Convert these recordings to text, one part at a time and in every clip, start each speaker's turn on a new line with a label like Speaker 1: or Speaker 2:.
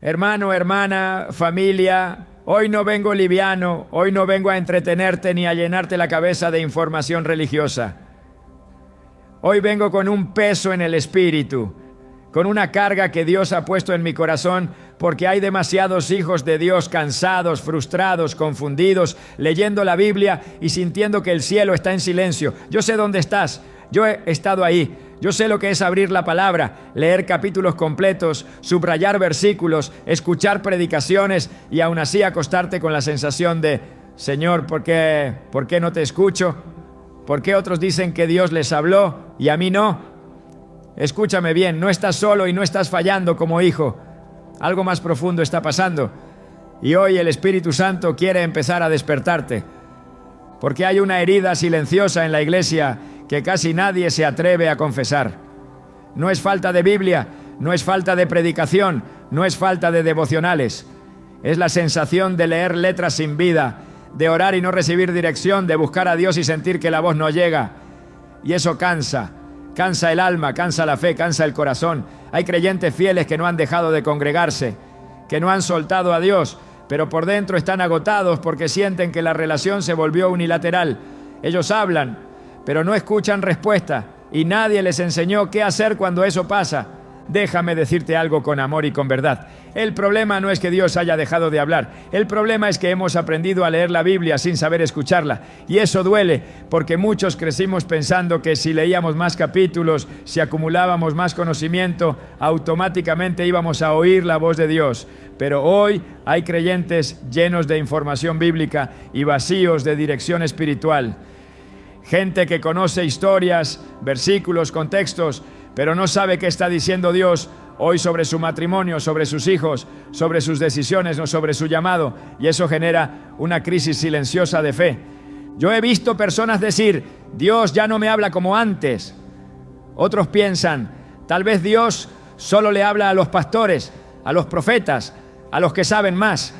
Speaker 1: Hermano, hermana, familia, hoy no vengo liviano, hoy no vengo a entretenerte ni a llenarte la cabeza de información religiosa. Hoy vengo con un peso en el espíritu, con una carga que Dios ha puesto en mi corazón, porque hay demasiados hijos de Dios cansados, frustrados, confundidos, leyendo la Biblia y sintiendo que el cielo está en silencio. Yo sé dónde estás, yo he estado ahí. Yo sé lo que es abrir la palabra, leer capítulos completos, subrayar versículos, escuchar predicaciones y aún así acostarte con la sensación de: Señor, ¿por qué no te escucho? ¿Por qué otros dicen que Dios les habló y a mí no? Escúchame bien, no estás solo y no estás fallando como hijo. Algo más profundo está pasando. Y hoy el Espíritu Santo quiere empezar a despertarte. Porque hay una herida silenciosa en la iglesia que casi nadie se atreve a confesar. No es falta de Biblia, no es falta de predicación, no es falta de devocionales. Es la sensación de leer letras sin vida, de orar y no recibir dirección, de buscar a Dios y sentir que la voz no llega. Y eso cansa el alma, cansa la fe, cansa el corazón. Hay creyentes fieles que no han dejado de congregarse, que no han soltado a Dios, pero por dentro están agotados porque sienten que la relación se volvió unilateral. Ellos hablan, pero no escuchan respuesta y nadie les enseñó qué hacer cuando eso pasa. Déjame decirte algo con amor y con verdad. El problema no es que Dios haya dejado de hablar. El problema es que hemos aprendido a leer la Biblia sin saber escucharla. Y eso duele, porque muchos crecimos pensando que si leíamos más capítulos, si acumulábamos más conocimiento, automáticamente íbamos a oír la voz de Dios. Pero hoy hay creyentes llenos de información bíblica y vacíos de dirección espiritual. Gente que conoce historias, versículos, contextos, pero no sabe qué está diciendo Dios hoy sobre su matrimonio, sobre sus hijos, sobre sus decisiones o sobre su llamado. Y eso genera una crisis silenciosa de fe. Yo he visto personas decir: Dios ya no me habla como antes. Otros piensan: tal vez Dios solo le habla a los pastores, a los profetas, a los que saben más.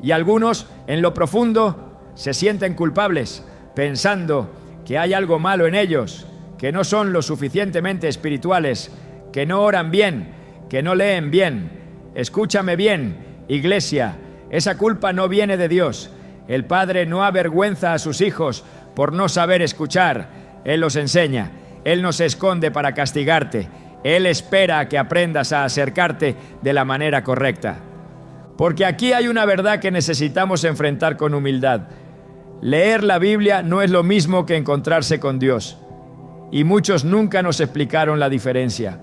Speaker 1: Y algunos, en lo profundo, se sienten culpables, pensando que hay algo malo en ellos, que no son lo suficientemente espirituales, que no oran bien, que no leen bien. Escúchame bien, iglesia, esa culpa no viene de Dios. El Padre no avergüenza a sus hijos por no saber escuchar. Él los enseña, Él no se esconde para castigarte. Él espera a que aprendas a acercarte de la manera correcta. Porque aquí hay una verdad que necesitamos enfrentar con humildad. Leer la Biblia no es lo mismo que encontrarse con Dios. Y muchos nunca nos explicaron la diferencia.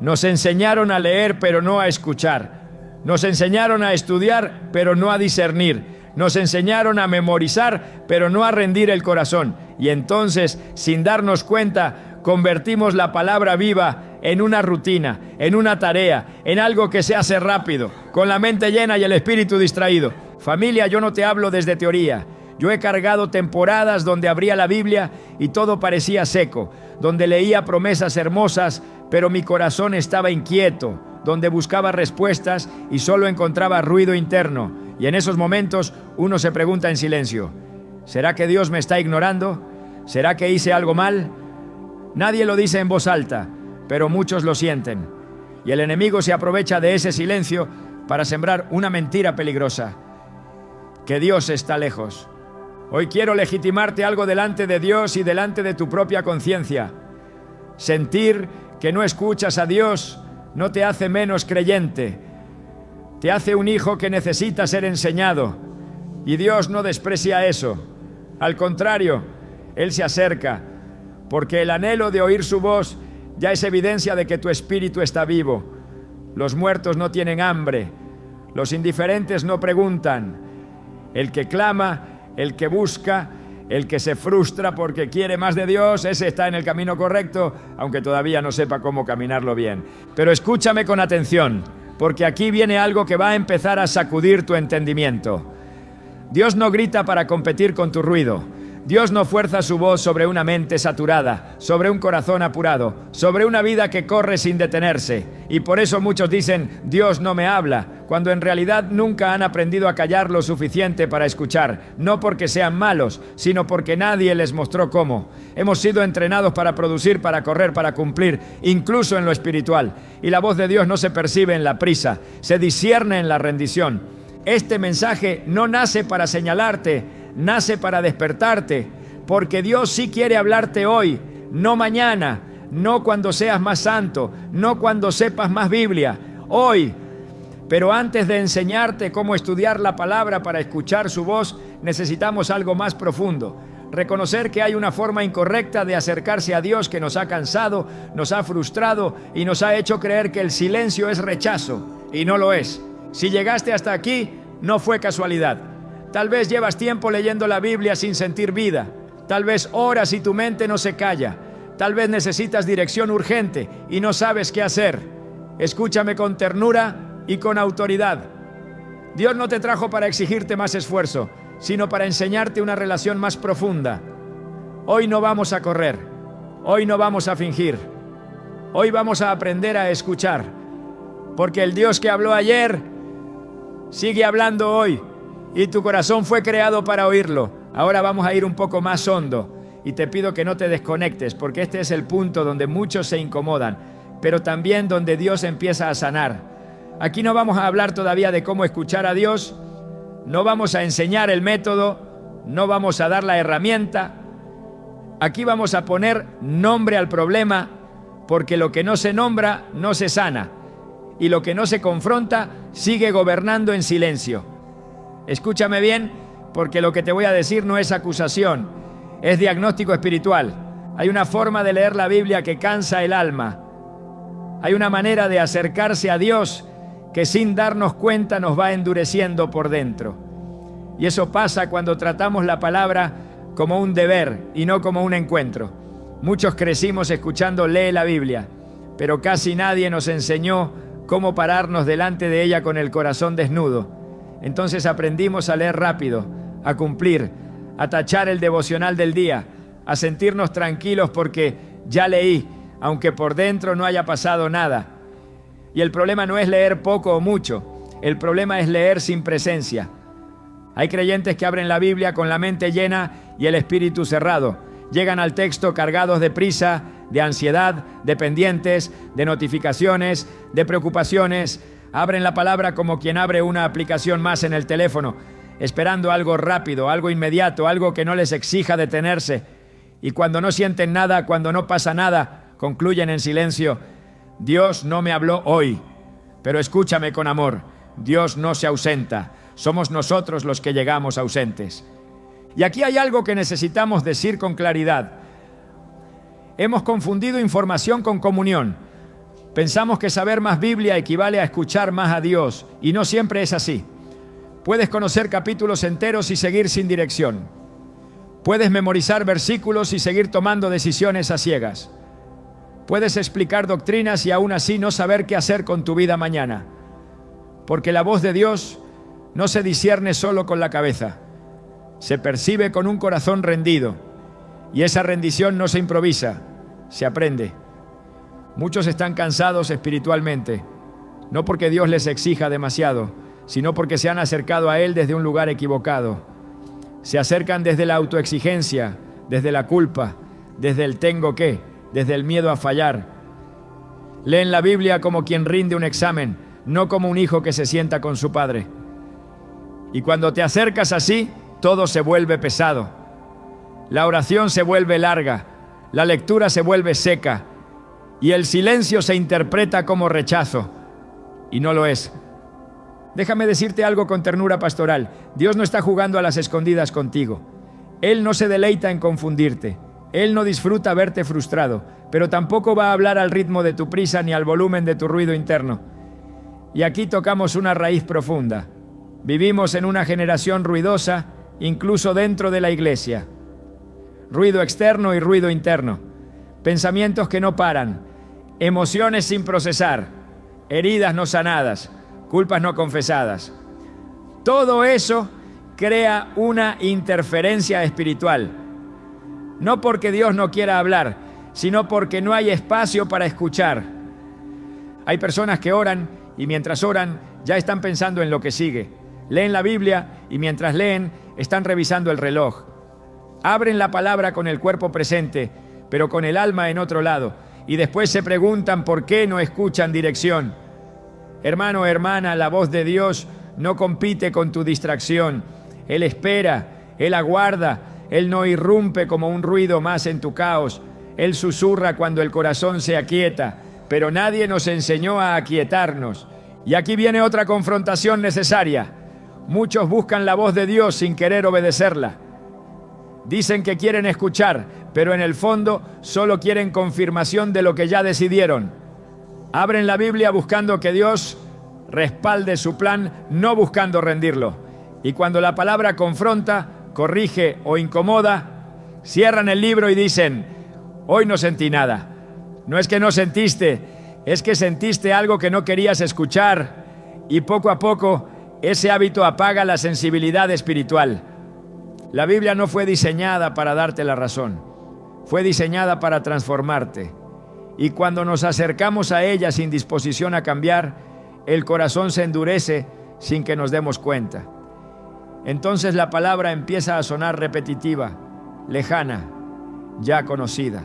Speaker 1: Nos enseñaron a leer, pero no a escuchar. Nos enseñaron a estudiar, pero no a discernir. Nos enseñaron a memorizar, pero no a rendir el corazón. Y entonces, sin darnos cuenta, convertimos la palabra viva en una rutina, en una tarea, en algo que se hace rápido, con la mente llena y el espíritu distraído. Familia, yo no te hablo desde teoría. Yo he cargado temporadas donde abría la Biblia y todo parecía seco, donde leía promesas hermosas, pero mi corazón estaba inquieto, donde buscaba respuestas y solo encontraba ruido interno. Y en esos momentos uno se pregunta en silencio: ¿será que Dios me está ignorando? ¿Será que hice algo mal? Nadie lo dice en voz alta, pero muchos lo sienten. Y el enemigo se aprovecha de ese silencio para sembrar una mentira peligrosa: que Dios está lejos. Hoy quiero legitimarte algo delante de Dios y delante de tu propia conciencia. Sentir que no escuchas a Dios no te hace menos creyente. Te hace un hijo que necesita ser enseñado. Y Dios no desprecia eso. Al contrario, Él se acerca, porque el anhelo de oír su voz ya es evidencia de que tu espíritu está vivo. Los muertos no tienen hambre. Los indiferentes no preguntan. El que clama, el que busca, el que se frustra porque quiere más de Dios, ese está en el camino correcto, aunque todavía no sepa cómo caminarlo bien. Pero escúchame con atención, porque aquí viene algo que va a empezar a sacudir tu entendimiento. Dios no grita para competir con tu ruido. Dios no fuerza su voz sobre una mente saturada, sobre un corazón apurado, sobre una vida que corre sin detenerse. Y por eso muchos dicen, Dios no me habla, cuando en realidad nunca han aprendido a callar lo suficiente para escuchar, no porque sean malos, sino porque nadie les mostró cómo. Hemos sido entrenados para producir, para correr, para cumplir, incluso en lo espiritual. Y la voz de Dios no se percibe en la prisa, se discierne en la rendición. Este mensaje no nace para señalarte, nace para despertarte, porque Dios sí quiere hablarte hoy, no mañana, no cuando seas más santo, no cuando sepas más Biblia, hoy. Pero antes de enseñarte cómo estudiar la palabra para escuchar su voz, necesitamos algo más profundo. Reconocer que hay una forma incorrecta de acercarse a Dios que nos ha cansado, nos ha frustrado y nos ha hecho creer que el silencio es rechazo, y no lo es. Si llegaste hasta aquí, no fue casualidad. Tal vez llevas tiempo leyendo la Biblia sin sentir vida. Tal vez oras y tu mente no se calla. Tal vez necesitas dirección urgente y no sabes qué hacer. Escúchame con ternura y con autoridad. Dios no te trajo para exigirte más esfuerzo, sino para enseñarte una relación más profunda. Hoy no vamos a correr. Hoy no vamos a fingir. Hoy vamos a aprender a escuchar. Porque el Dios que habló ayer sigue hablando hoy. Y tu corazón fue creado para oírlo. Ahora vamos a ir un poco más hondo. Y te pido que no te desconectes, porque este es el punto donde muchos se incomodan, pero también donde Dios empieza a sanar. Aquí no vamos a hablar todavía de cómo escuchar a Dios. No vamos a enseñar el método. No vamos a dar la herramienta. Aquí vamos a poner nombre al problema, porque lo que no se nombra no se sana. Y lo que no se confronta sigue gobernando en silencio. Escúchame bien, porque lo que te voy a decir no es acusación, es diagnóstico espiritual. Hay una forma de leer la Biblia que cansa el alma. Hay una manera de acercarse a Dios que sin darnos cuenta nos va endureciendo por dentro. Y eso pasa cuando tratamos la palabra como un deber y no como un encuentro. Muchos crecimos escuchando lee la Biblia, pero casi nadie nos enseñó cómo pararnos delante de ella con el corazón desnudo. Entonces aprendimos a leer rápido, a cumplir, a tachar el devocional del día, a sentirnos tranquilos porque ya leí, aunque por dentro no haya pasado nada. Y el problema no es leer poco o mucho, el problema es leer sin presencia. Hay creyentes que abren la Biblia con la mente llena y el espíritu cerrado. Llegan al texto cargados de prisa, de ansiedad, de pendientes, de notificaciones, de preocupaciones. Abren la palabra como quien abre una aplicación más en el teléfono, esperando algo rápido, algo inmediato, algo que no les exija detenerse. Y cuando no sienten nada, cuando no pasa nada, concluyen en silencio, Dios no me habló hoy, pero escúchame con amor, Dios no se ausenta, somos nosotros los que llegamos ausentes. Y aquí hay algo que necesitamos decir con claridad. Hemos confundido información con comunión. Pensamos que saber más Biblia equivale a escuchar más a Dios, y no siempre es así. Puedes conocer capítulos enteros y seguir sin dirección. Puedes memorizar versículos y seguir tomando decisiones a ciegas. Puedes explicar doctrinas y aún así no saber qué hacer con tu vida mañana. Porque la voz de Dios no se discierne solo con la cabeza. Se percibe con un corazón rendido. Y esa rendición no se improvisa, se aprende. Muchos están cansados espiritualmente, no porque Dios les exija demasiado, sino porque se han acercado a Él desde un lugar equivocado. Se acercan desde la autoexigencia, desde la culpa, desde el tengo que, desde el miedo a fallar. Leen la Biblia como quien rinde un examen, no como un hijo que se sienta con su padre. Y cuando te acercas así, todo se vuelve pesado. La oración se vuelve larga, la lectura se vuelve seca, y el silencio se interpreta como rechazo, y no lo es. Déjame decirte algo con ternura pastoral. Dios no está jugando a las escondidas contigo. Él no se deleita en confundirte. Él no disfruta verte frustrado, pero tampoco va a hablar al ritmo de tu prisa ni al volumen de tu ruido interno. Y aquí tocamos una raíz profunda. Vivimos en una generación ruidosa, incluso dentro de la iglesia. Ruido externo y ruido interno. Pensamientos que no paran. Emociones sin procesar. Heridas no sanadas. Culpas no confesadas. Todo eso crea una interferencia espiritual. No porque Dios no quiera hablar, sino porque no hay espacio para escuchar. Hay personas que oran y mientras oran ya están pensando en lo que sigue. Leen la Biblia y mientras leen están revisando el reloj. Abren la palabra con el cuerpo presente, pero con el alma en otro lado. Y después se preguntan por qué no escuchan dirección. Hermano o hermana, la voz de Dios no compite con tu distracción. Él espera, Él aguarda, Él no irrumpe como un ruido más en tu caos. Él susurra cuando el corazón se aquieta, pero nadie nos enseñó a aquietarnos. Y aquí viene otra confrontación necesaria. Muchos buscan la voz de Dios sin querer obedecerla. Dicen que quieren escuchar, pero en el fondo solo quieren confirmación de lo que ya decidieron. Abren la Biblia buscando que Dios respalde su plan, no buscando rendirlo. Y cuando la palabra confronta, corrige o incomoda, cierran el libro y dicen: hoy no sentí nada. No es que no sentiste, es que sentiste algo que no querías escuchar. Y poco a poco, ese hábito apaga la sensibilidad espiritual. La Biblia no fue diseñada para darte la razón, fue diseñada para transformarte. Y cuando nos acercamos a ella sin disposición a cambiar, el corazón se endurece sin que nos demos cuenta. Entonces la palabra empieza a sonar repetitiva, lejana, ya conocida.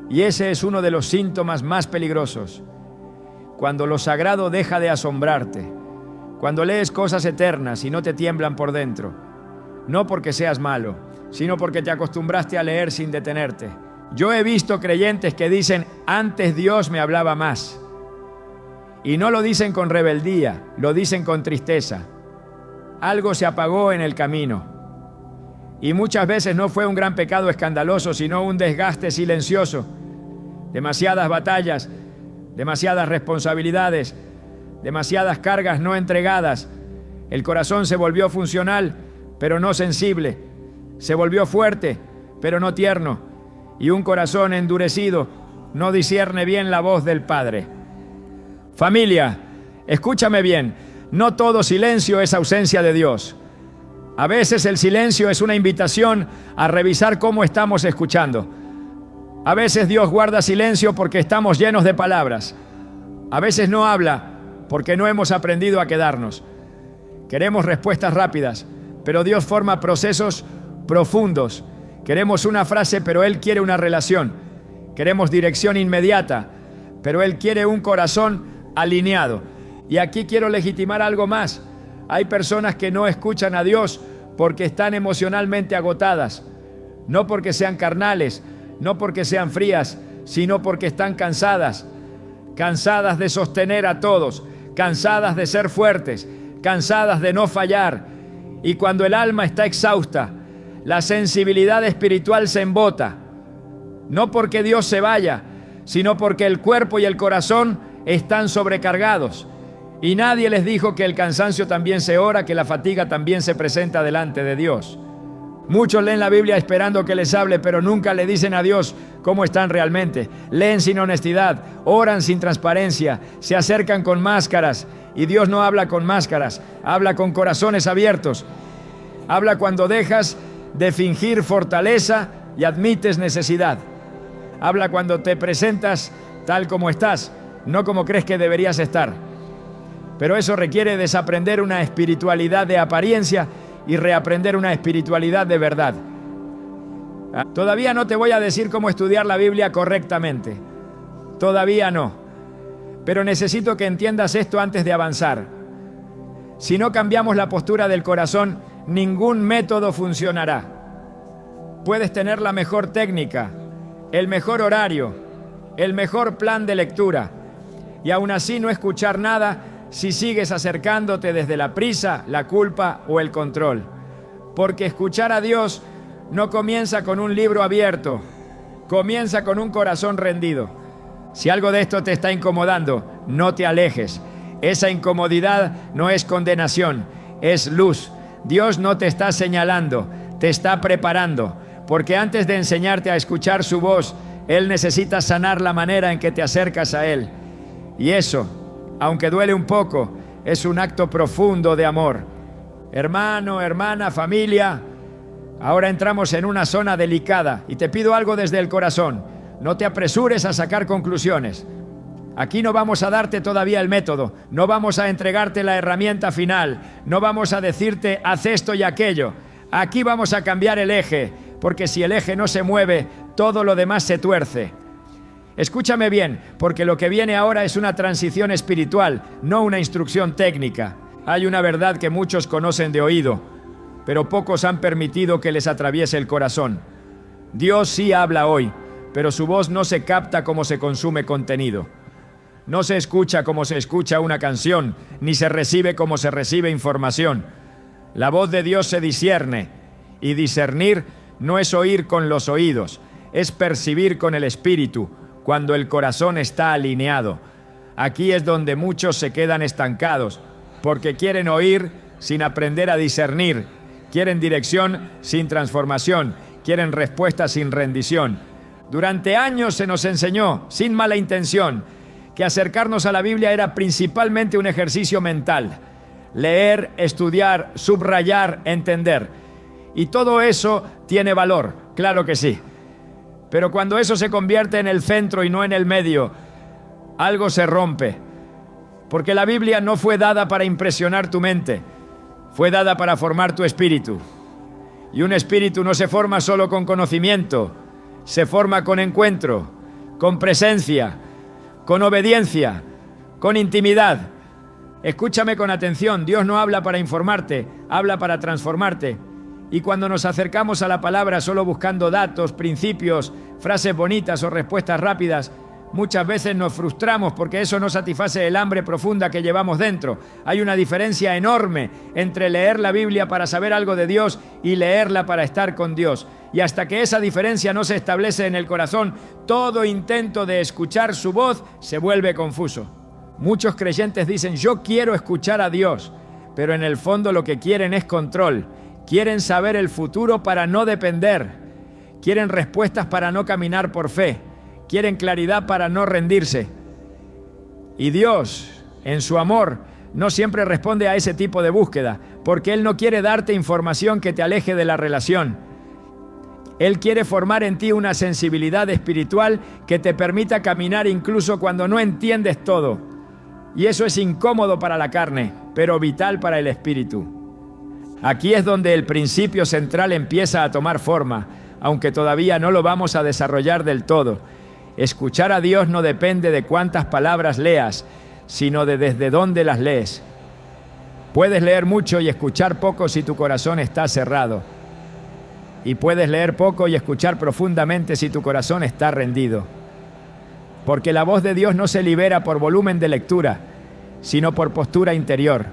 Speaker 1: Y ese es uno de los síntomas más peligrosos. Cuando lo sagrado deja de asombrarte, cuando lees cosas eternas y no te tiemblan por dentro. No porque seas malo, sino porque te acostumbraste a leer sin detenerte. Yo he visto creyentes que dicen: antes Dios me hablaba más. Y no lo dicen con rebeldía, lo dicen con tristeza. Algo se apagó en el camino. Y muchas veces no fue un gran pecado escandaloso, sino un desgaste silencioso. Demasiadas batallas, demasiadas responsabilidades, demasiadas cargas no entregadas. El corazón se volvió funcional, pero no sensible. Se volvió fuerte, pero no tierno. Y un corazón endurecido no discierne bien la voz del Padre. Familia, escúchame bien. No todo silencio es ausencia de Dios. A veces el silencio es una invitación a revisar cómo estamos escuchando. A veces Dios guarda silencio porque estamos llenos de palabras. A veces no habla porque no hemos aprendido a quedarnos. Queremos respuestas rápidas, pero Dios forma procesos profundos. Queremos una frase, pero Él quiere una relación. Queremos dirección inmediata, pero Él quiere un corazón alineado. Y aquí quiero legitimar algo más. Hay personas que no escuchan a Dios porque están emocionalmente agotadas. No porque sean carnales, no porque sean frías, sino porque están cansadas. Cansadas de sostener a todos, cansadas de ser fuertes, cansadas de no fallar. Y cuando el alma está exhausta, la sensibilidad espiritual se embota. No porque Dios se vaya, sino porque el cuerpo y el corazón están sobrecargados. Y nadie les dijo que el cansancio también se ora, que la fatiga también se presenta delante de Dios. Muchos leen la Biblia esperando que les hable, pero nunca le dicen a Dios cómo están realmente. Leen sin honestidad, oran sin transparencia, se acercan con máscaras. Y Dios no habla con máscaras, habla con corazones abiertos. Habla cuando dejas de fingir fortaleza y admites necesidad. Habla cuando te presentas tal como estás, no como crees que deberías estar. Pero eso requiere desaprender una espiritualidad de apariencia y reaprender una espiritualidad de verdad. Todavía no te voy a decir cómo estudiar la Biblia correctamente. Todavía no. Pero necesito que entiendas esto antes de avanzar. Si no cambiamos la postura del corazón, ningún método funcionará. Puedes tener la mejor técnica, el mejor horario, el mejor plan de lectura, y aún así no escuchar nada si sigues acercándote desde la prisa, la culpa o el control. Porque escuchar a Dios no comienza con un libro abierto, comienza con un corazón rendido. Si algo de esto te está incomodando, no te alejes. Esa incomodidad no es condenación, es luz. Dios no te está señalando, te está preparando. Porque antes de enseñarte a escuchar su voz, Él necesita sanar la manera en que te acercas a Él. Y eso, aunque duele un poco, es un acto profundo de amor. Hermano, hermana, familia, Ahora entramos en una zona delicada y te pido algo desde el corazón. No te apresures a sacar conclusiones. Aquí no vamos a darte todavía el método, no vamos a entregarte la herramienta final, no vamos a decirte haz esto y aquello. Aquí vamos a cambiar el eje, porque si el eje no se mueve, todo lo demás se tuerce. Escúchame bien, porque lo que viene ahora es una transición espiritual, no una instrucción técnica. Hay una verdad que muchos conocen de oído, pero pocos han permitido que les atraviese el corazón. Dios sí habla hoy, pero su voz no se capta como se consume contenido. No se escucha como se escucha una canción, ni se recibe como se recibe información. La voz de Dios se discierne, y discernir no es oír con los oídos, es percibir con el espíritu, cuando el corazón está alineado. Aquí es donde muchos se quedan estancados, porque quieren oír sin aprender a discernir, quieren dirección sin transformación, quieren respuesta sin rendición. Durante años se nos enseñó, sin mala intención, que acercarnos a la Biblia era principalmente un ejercicio mental. Leer, estudiar, subrayar, entender. Y todo eso tiene valor, claro que sí. Pero cuando eso se convierte en el centro y no en el medio, algo se rompe. Porque la Biblia no fue dada para impresionar tu mente, fue dada para formar tu espíritu. Y un espíritu no se forma solo con conocimiento, se forma con encuentro, con presencia, con obediencia, con intimidad. Escúchame con atención, Dios no habla para informarte, habla para transformarte. Y cuando nos acercamos a la palabra solo buscando datos, principios, frases bonitas o respuestas rápidas, muchas veces nos frustramos porque eso no satisface el hambre profunda que llevamos dentro. Hay una diferencia enorme entre leer la Biblia para saber algo de Dios y leerla para estar con Dios. Y hasta que esa diferencia no se establece en el corazón, todo intento de escuchar su voz se vuelve confuso. Muchos creyentes dicen, yo quiero escuchar a Dios, pero en el fondo lo que quieren es control. Quieren saber el futuro para no depender. Quieren respuestas para no caminar por fe. Quieren claridad para no rendirse. Y Dios, en su amor, no siempre responde a ese tipo de búsqueda, porque Él no quiere darte información que te aleje de la relación. Él quiere formar en ti una sensibilidad espiritual que te permita caminar incluso cuando no entiendes todo. Y eso es incómodo para la carne, pero vital para el espíritu. Aquí es donde el principio central empieza a tomar forma, aunque todavía no lo vamos a desarrollar del todo. Escuchar a Dios no depende de cuántas palabras leas, sino de desde dónde las lees. Puedes leer mucho y escuchar poco si tu corazón está cerrado. Y puedes leer poco y escuchar profundamente si tu corazón está rendido. Porque la voz de Dios no se libera por volumen de lectura, sino por postura interior.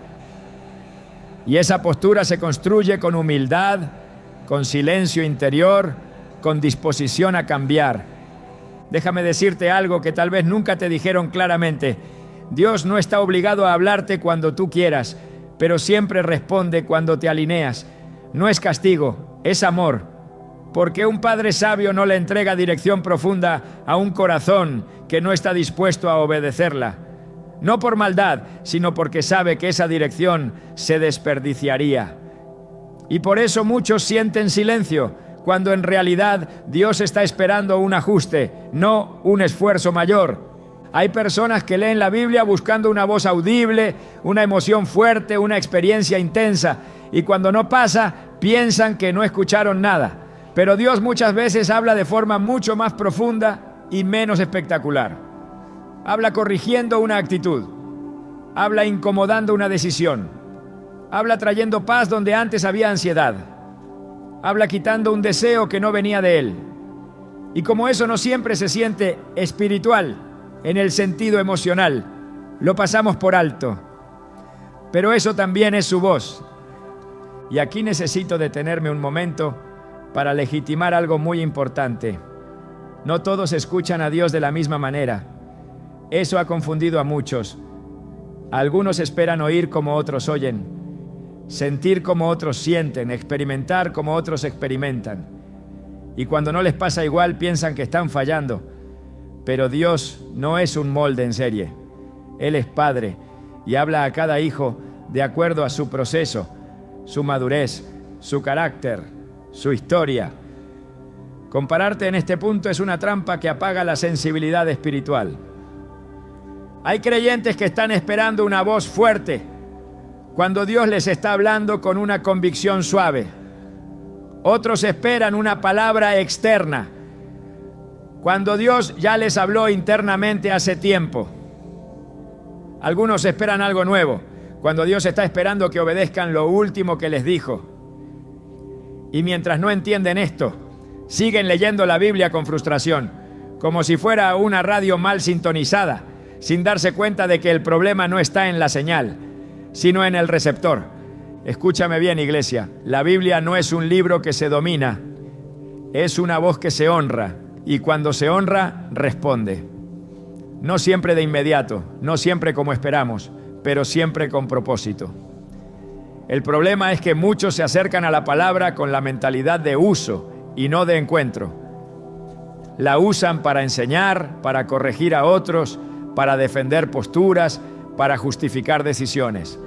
Speaker 1: Y esa postura se construye con humildad, con silencio interior, con disposición a cambiar. Déjame decirte algo que tal vez nunca te dijeron claramente. Dios no está obligado a hablarte cuando tú quieras, pero siempre responde cuando te alineas. No es castigo, es amor. Porque un padre sabio no le entrega dirección profunda a un corazón que no está dispuesto a obedecerla. No por maldad, sino porque sabe que esa dirección se desperdiciaría. Y por eso muchos sienten silencio, cuando en realidad Dios está esperando un ajuste, no un esfuerzo mayor. Hay personas que leen la Biblia buscando una voz audible, una emoción fuerte, una experiencia intensa, y cuando no pasa, piensan que no escucharon nada. Pero Dios muchas veces habla de forma mucho más profunda y menos espectacular. Habla corrigiendo una actitud. Habla incomodando una decisión. Habla trayendo paz donde antes había ansiedad. Habla quitando un deseo que no venía de Él. Y como eso no siempre se siente espiritual en el sentido emocional, lo pasamos por alto. Pero eso también es su voz. Y aquí necesito detenerme un momento para legitimar algo muy importante. No todos escuchan a Dios de la misma manera. Eso ha confundido a muchos. Algunos esperan oír como otros oyen, sentir como otros sienten, experimentar como otros experimentan. Y cuando no les pasa igual, piensan que están fallando. Pero Dios no es un molde en serie. Él es Padre y habla a cada hijo de acuerdo a su proceso, su madurez, su carácter, su historia. Compararte en este punto es una trampa que apaga la sensibilidad espiritual. Hay creyentes que están esperando una voz fuerte cuando Dios les está hablando con una convicción suave. Otros esperan una palabra externa cuando Dios ya les habló internamente hace tiempo. Algunos esperan algo nuevo cuando Dios está esperando que obedezcan lo último que les dijo. Y mientras no entienden esto, siguen leyendo la Biblia con frustración, como si fuera una radio mal sintonizada, sin darse cuenta de que el problema no está en la señal, sino en el receptor. Escúchame bien, iglesia, la Biblia no es un libro que se domina, es una voz que se honra, y cuando se honra, responde. No siempre de inmediato, no siempre como esperamos, pero siempre con propósito. El problema es que muchos se acercan a la palabra con la mentalidad de uso y no de encuentro. La usan para enseñar, para corregir a otros, para defender posturas, para justificar decisiones.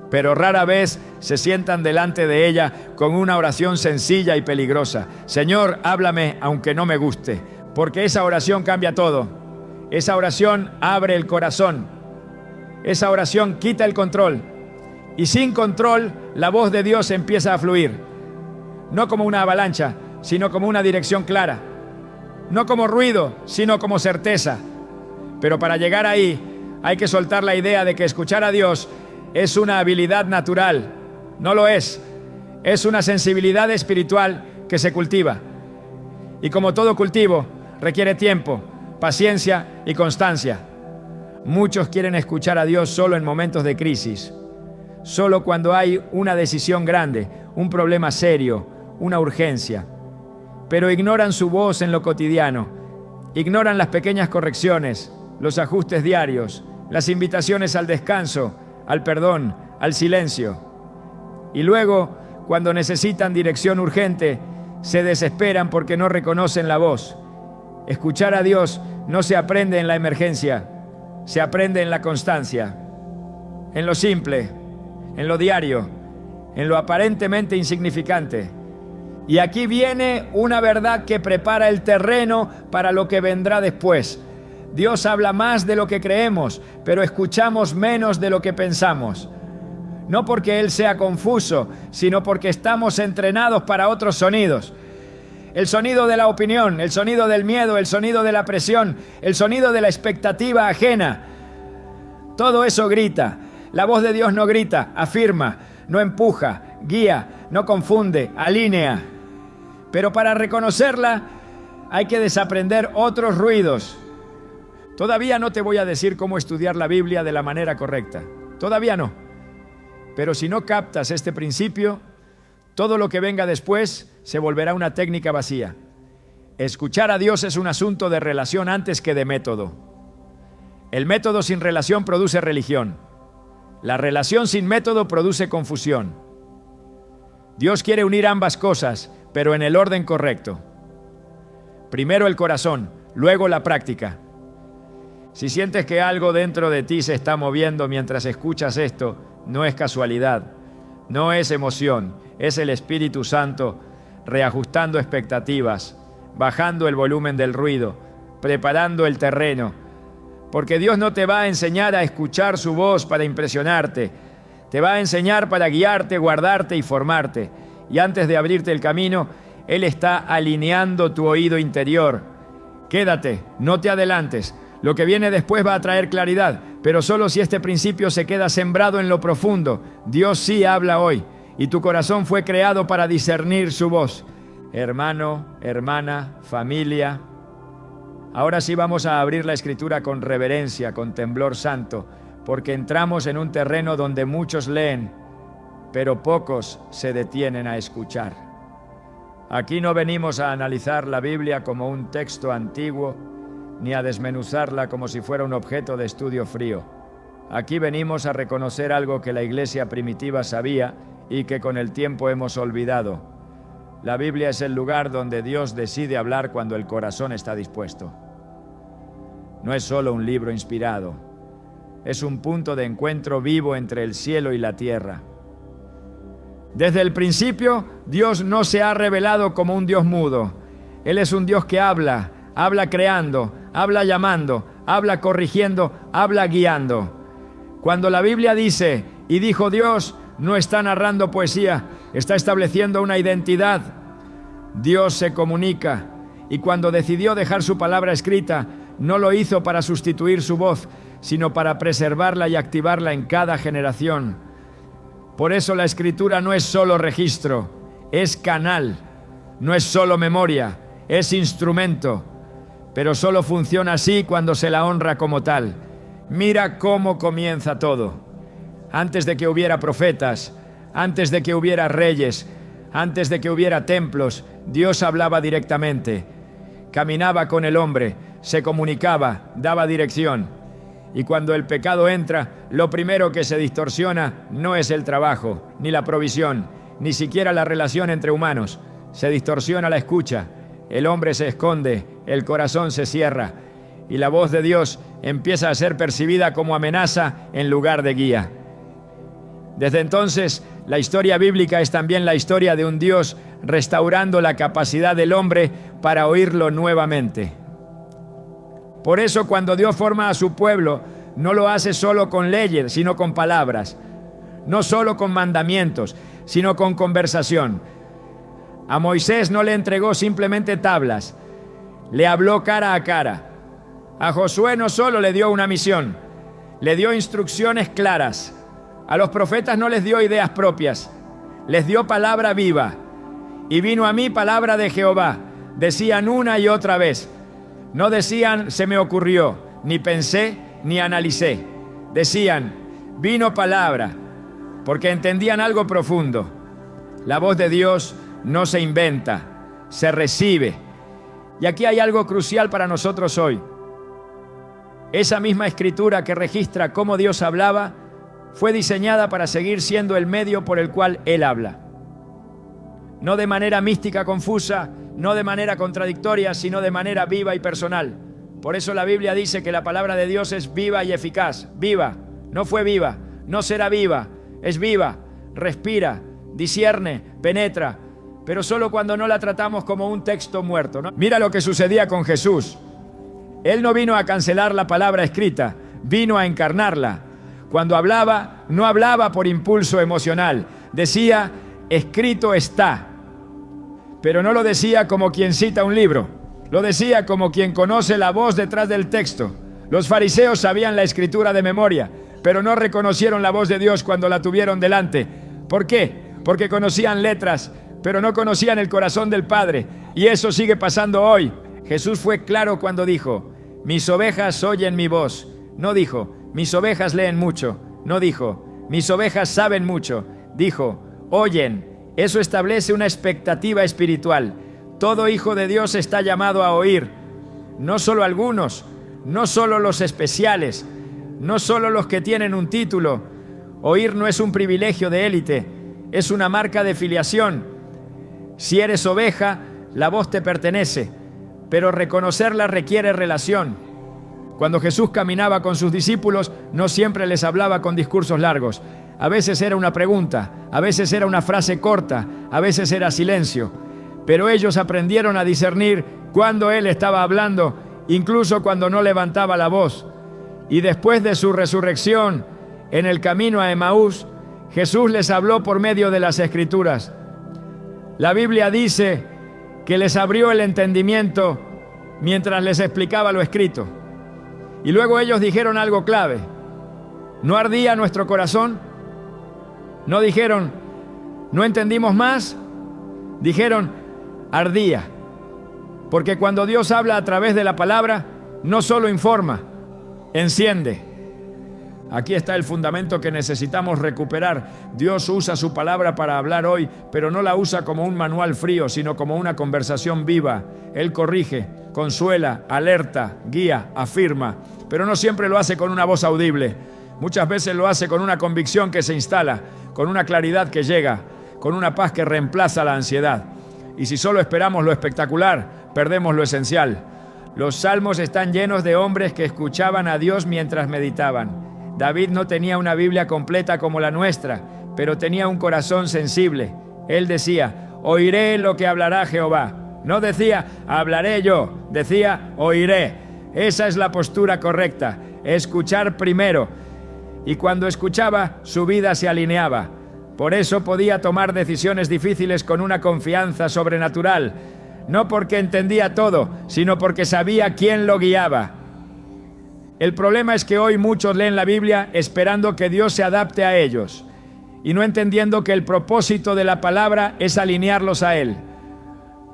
Speaker 1: Pero rara vez se sientan delante de ella con una oración sencilla y peligrosa. Señor, háblame aunque no me guste, porque esa oración cambia todo. Esa oración abre el corazón. Esa oración quita el control. Y sin control, la voz de Dios empieza a fluir. No como una avalancha, sino como una dirección clara. No como ruido, sino como certeza. Pero para llegar ahí, hay que soltar la idea de que escuchar a Dios es una habilidad natural. No lo es. Es una sensibilidad espiritual que se cultiva. Y como todo cultivo, requiere tiempo, paciencia y constancia. Muchos quieren escuchar a Dios solo en momentos de crisis, solo cuando hay una decisión grande, un problema serio, una urgencia. Pero ignoran su voz en lo cotidiano, ignoran las pequeñas correcciones, los ajustes diarios, las invitaciones al descanso, al perdón, al silencio. Y luego, cuando necesitan dirección urgente, se desesperan porque no reconocen la voz. Escuchar a Dios no se aprende en la emergencia, se aprende en la constancia, en lo simple, en lo diario, en lo aparentemente insignificante. Y aquí viene una verdad que prepara el terreno para lo que vendrá después. Dios habla más de lo que creemos, pero escuchamos menos de lo que pensamos. No porque Él sea confuso, sino porque estamos entrenados para otros sonidos. El sonido de la opinión, el sonido del miedo, el sonido de la presión, el sonido de la expectativa ajena. Todo eso grita. La voz de Dios no grita, afirma, no empuja, guía, no confunde, alinea. Pero para reconocerla hay que desaprender otros ruidos. Todavía no te voy a decir cómo estudiar la Biblia de la manera correcta. Todavía no. Pero si no captas este principio, todo lo que venga después se volverá una técnica vacía. Escuchar a Dios es un asunto de relación antes que de método. El método sin relación produce religión. La relación sin método produce confusión. Dios quiere unir ambas cosas, pero en el orden correcto. Primero el corazón, luego la práctica. Si sientes que algo dentro de ti se está moviendo mientras escuchas esto, no es casualidad, no es emoción, es el Espíritu Santo reajustando expectativas, bajando el volumen del ruido, preparando el terreno. Porque Dios no te va a enseñar a escuchar su voz para impresionarte, te va a enseñar para guiarte, guardarte y formarte. Y antes de abrirte el camino, Él está alineando tu oído interior. Quédate, no te adelantes. Lo que viene después va a traer claridad, pero solo si este principio se queda sembrado en lo profundo. Dios sí habla hoy, y tu corazón fue creado para discernir su voz. Hermano, hermana, familia. Ahora sí vamos a abrir la Escritura con reverencia, con temblor santo, porque entramos en un terreno donde muchos leen, pero pocos se detienen a escuchar. Aquí no venimos a analizar la Biblia como un texto antiguo, ni a desmenuzarla como si fuera un objeto de estudio frío. Aquí venimos a reconocer algo que la iglesia primitiva sabía y que con el tiempo hemos olvidado. La Biblia es el lugar donde Dios decide hablar cuando el corazón está dispuesto. No es solo un libro inspirado, es un punto de encuentro vivo entre el cielo y la tierra. Desde el principio, Dios no se ha revelado como un Dios mudo. Él es un Dios que habla creando, habla llamando, habla corrigiendo, habla guiando. Cuando la Biblia dice, y dijo Dios, no está narrando poesía, está estableciendo una identidad. Dios se comunica, y cuando decidió dejar su palabra escrita, no lo hizo para sustituir su voz, sino para preservarla y activarla en cada generación. Por eso la Escritura no es solo registro, es canal, no es solo memoria, es instrumento, pero solo funciona así cuando se la honra como tal. Mira cómo comienza todo. Antes de que hubiera profetas, antes de que hubiera reyes, antes de que hubiera templos, Dios hablaba directamente, caminaba con el hombre, se comunicaba, daba dirección. Y cuando el pecado entra, lo primero que se distorsiona no es el trabajo, ni la provisión, ni siquiera la relación entre humanos. Se distorsiona la escucha, el hombre se esconde, el corazón se cierra, y la voz de Dios empieza a ser percibida como amenaza en lugar de guía. Desde entonces, la historia bíblica es también la historia de un Dios restaurando la capacidad del hombre para oírlo nuevamente. Por eso, cuando Dios forma a su pueblo, no lo hace solo con leyes, sino con palabras. No solo con mandamientos, sino con conversación. A Moisés no le entregó simplemente tablas, le habló cara a cara. A Josué no solo le dio una misión, le dio instrucciones claras. A los profetas no les dio ideas propias, les dio palabra viva. Y vino a mí palabra de Jehová, decían una y otra vez. No decían, se me ocurrió, ni pensé, ni analicé. Decían, vino palabra, porque entendían algo profundo. La voz de Dios no se inventa, se recibe. Y aquí hay algo crucial para nosotros hoy. Esa misma escritura que registra cómo Dios hablaba, fue diseñada para seguir siendo el medio por el cual Él habla. No de manera mística confusa, no de manera contradictoria, sino de manera viva y personal. Por eso la Biblia dice que la palabra de Dios es viva y eficaz. Viva, no fue viva, no será viva, es viva, respira, discierne, penetra, pero solo cuando no la tratamos como un texto muerto, ¿no? Mira lo que sucedía con Jesús. Él no vino a cancelar la palabra escrita, vino a encarnarla. Cuando hablaba, no hablaba por impulso emocional, decía, escrito está. Pero no lo decía como quien cita un libro, lo decía como quien conoce la voz detrás del texto. Los fariseos sabían la escritura de memoria, pero no reconocieron la voz de Dios cuando la tuvieron delante. ¿Por qué? Porque conocían letras, pero no conocían el corazón del Padre. Y eso sigue pasando hoy. Jesús fue claro cuando dijo, mis ovejas oyen mi voz. No dijo, mis ovejas leen mucho. No dijo, mis ovejas saben mucho. Dijo, oyen. Eso establece una expectativa espiritual. Todo hijo de Dios está llamado a oír. No solo algunos, no solo los especiales, no solo los que tienen un título. Oír no es un privilegio de élite, es una marca de filiación. Si eres oveja, la voz te pertenece, pero reconocerla requiere relación. Cuando Jesús caminaba con sus discípulos, no siempre les hablaba con discursos largos. A veces era una pregunta, a veces era una frase corta, a veces era silencio. Pero ellos aprendieron a discernir cuando Él estaba hablando, incluso cuando no levantaba la voz. Y después de su resurrección, en el camino a Emaús, Jesús les habló por medio de las Escrituras. La Biblia dice que les abrió el entendimiento mientras les explicaba lo escrito. Y luego ellos dijeron algo clave. ¿No ardía nuestro corazón? No dijeron, ¿no entendimos más? Dijeron, ardía. Porque cuando Dios habla a través de la palabra, no solo informa, enciende. Aquí está el fundamento que necesitamos recuperar. Dios usa su palabra para hablar hoy, pero no la usa como un manual frío, sino como una conversación viva. Él corrige, consuela, alerta, guía, afirma, pero no siempre lo hace con una voz audible. Muchas veces lo hace con una convicción que se instala, con una claridad que llega, con una paz que reemplaza la ansiedad. Y si solo esperamos lo espectacular, perdemos lo esencial. Los salmos están llenos de hombres que escuchaban a Dios mientras meditaban. David no tenía una Biblia completa como la nuestra, pero tenía un corazón sensible. Él decía, oiré lo que hablará Jehová. No decía, hablaré yo, decía, oiré. Esa es la postura correcta, escuchar primero. Y cuando escuchaba, su vida se alineaba. Por eso podía tomar decisiones difíciles con una confianza sobrenatural. No porque entendía todo, sino porque sabía quién lo guiaba. El problema es que hoy muchos leen la Biblia esperando que Dios se adapte a ellos y no entendiendo que el propósito de la palabra es alinearlos a Él.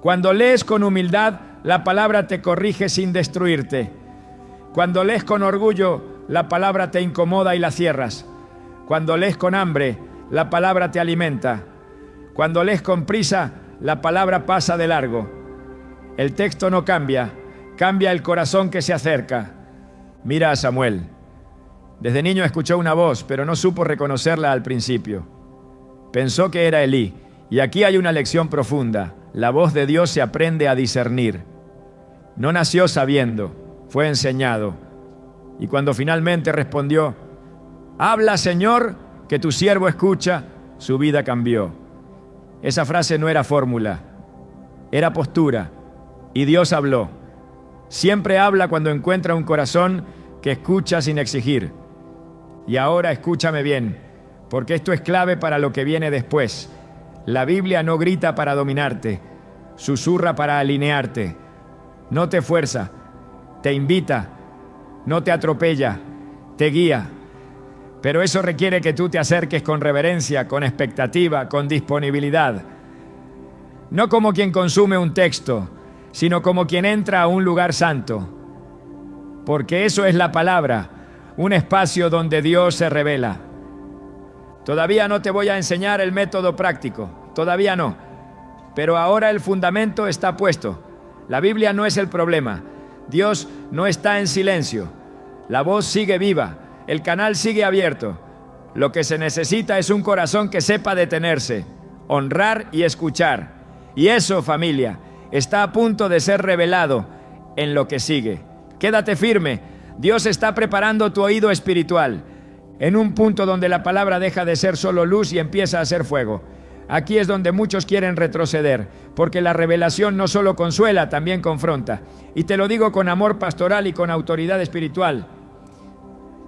Speaker 1: Cuando lees con humildad, la palabra te corrige sin destruirte. Cuando lees con orgullo, la palabra te incomoda y la cierras. Cuando lees con hambre, la palabra te alimenta. Cuando lees con prisa, la palabra pasa de largo. El texto no cambia, cambia el corazón que se acerca. Mira a Samuel. Desde niño escuchó una voz, pero no supo reconocerla al principio. Pensó que era Elí, y aquí hay una lección profunda. La voz de Dios se aprende a discernir. No nació sabiendo, fue enseñado. Y cuando finalmente respondió, habla, Señor, que tu siervo escucha, su vida cambió. Esa frase no era fórmula, era postura, y Dios habló. Siempre habla cuando encuentra un corazón que escucha sin exigir. Y ahora escúchame bien, porque esto es clave para lo que viene después. La Biblia no grita para dominarte, susurra para alinearte. No te fuerza, te invita, no te atropella, te guía. Pero eso requiere que tú te acerques con reverencia, con expectativa, con disponibilidad. No como quien consume un texto, sino como quien entra a un lugar santo. Porque eso es la palabra, un espacio donde Dios se revela. Todavía no te voy a enseñar el método práctico, todavía no. Pero ahora el fundamento está puesto. La Biblia no es el problema. Dios no está en silencio. La voz sigue viva, el canal sigue abierto. Lo que se necesita es un corazón que sepa detenerse, honrar y escuchar. Y eso, familia, está a punto de ser revelado en lo que sigue. Quédate firme. Dios está preparando tu oído espiritual en un punto donde la palabra deja de ser solo luz y empieza a ser fuego. Aquí es donde muchos quieren retroceder, porque la revelación no solo consuela, también confronta. Y te lo digo con amor pastoral y con autoridad espiritual.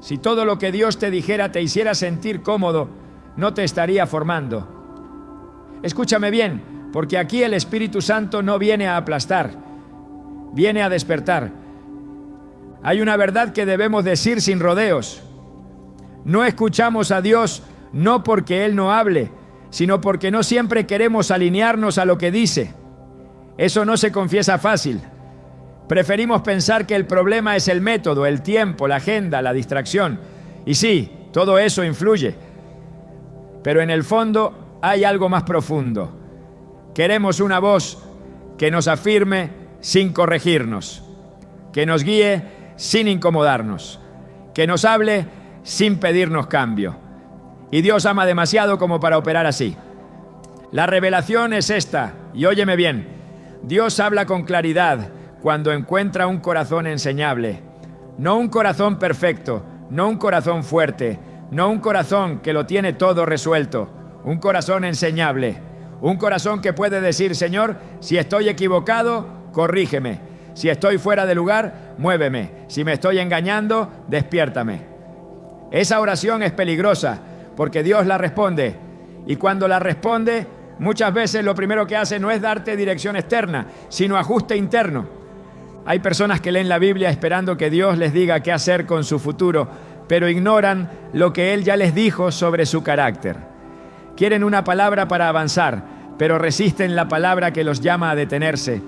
Speaker 1: Si todo lo que Dios te dijera te hiciera sentir cómodo, no te estaría formando. Escúchame bien, porque aquí el Espíritu Santo no viene a aplastar, viene a despertar. Hay una verdad que debemos decir sin rodeos. No escuchamos a Dios no porque Él no hable, sino porque no siempre queremos alinearnos a lo que dice. Eso no se confiesa fácil. Preferimos pensar que el problema es el método, el tiempo, la agenda, la distracción. Y sí, todo eso influye. Pero en el fondo hay algo más profundo. Queremos una voz que nos afirme sin corregirnos, que nos guíe sin incomodarnos, que nos hable sin pedirnos cambio. Y Dios ama demasiado como para operar así. La revelación es esta, y óyeme bien, Dios habla con claridad cuando encuentra un corazón enseñable. No un corazón perfecto, no un corazón fuerte, no un corazón que lo tiene todo resuelto, un corazón enseñable, un corazón que puede decir, Señor, si estoy equivocado, corrígeme. Si estoy fuera de lugar, muéveme. Si me estoy engañando, despiértame. Esa oración es peligrosa porque Dios la responde. Y cuando la responde, muchas veces lo primero que hace no es darte dirección externa, sino ajuste interno. Hay personas que leen la Biblia esperando que Dios les diga qué hacer con su futuro, pero ignoran lo que Él ya les dijo sobre su carácter. Quieren una palabra para avanzar, pero resisten la palabra que los llama a detenerse.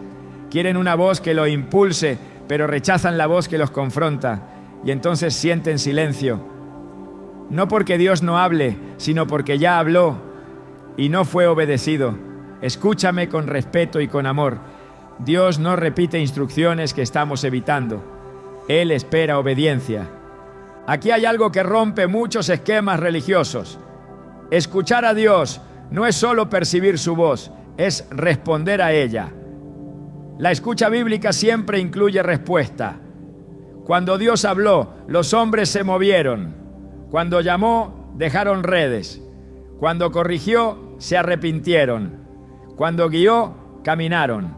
Speaker 1: Quieren una voz que lo impulse, pero rechazan la voz que los confronta, y entonces sienten silencio. No porque Dios no hable, sino porque ya habló y no fue obedecido. Escúchame con respeto y con amor. Dios no repite instrucciones que estamos evitando. Él espera obediencia. Aquí hay algo que rompe muchos esquemas religiosos. Escuchar a Dios no es solo percibir su voz, es responder a ella. La escucha bíblica siempre incluye respuesta. Cuando Dios habló, los hombres se movieron. Cuando llamó, dejaron redes. Cuando corrigió, se arrepintieron. Cuando guió, caminaron.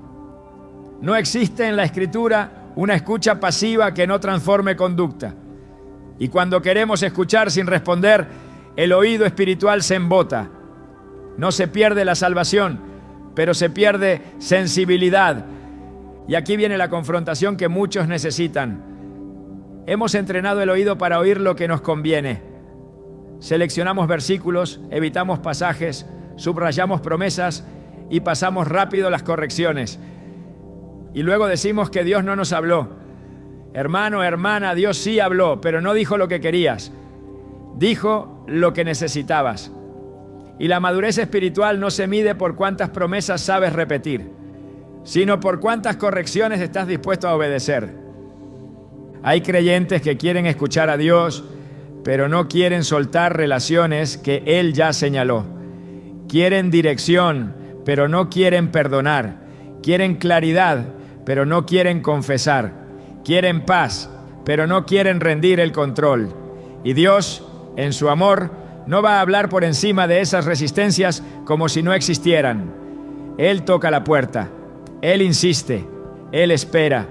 Speaker 1: No existe en la Escritura una escucha pasiva que no transforme conducta. Y cuando queremos escuchar sin responder, el oído espiritual se embota. No se pierde la salvación, pero se pierde sensibilidad. Y aquí viene la confrontación que muchos necesitan. Hemos entrenado el oído para oír lo que nos conviene. Seleccionamos versículos, evitamos pasajes, subrayamos promesas y pasamos rápido las correcciones. Y luego decimos que Dios no nos habló. Hermano, hermana, Dios sí habló, pero no dijo lo que querías. Dijo lo que necesitabas. Y la madurez espiritual no se mide por cuántas promesas sabes repetir, sino por cuántas correcciones estás dispuesto a obedecer. Hay creyentes que quieren escuchar a Dios, pero no quieren soltar relaciones que Él ya señaló. Quieren dirección, pero no quieren perdonar. Quieren claridad, pero no quieren confesar. Quieren paz, pero no quieren rendir el control. Y Dios, en su amor, no va a hablar por encima de esas resistencias como si no existieran. Él toca la puerta, Él insiste, Él espera,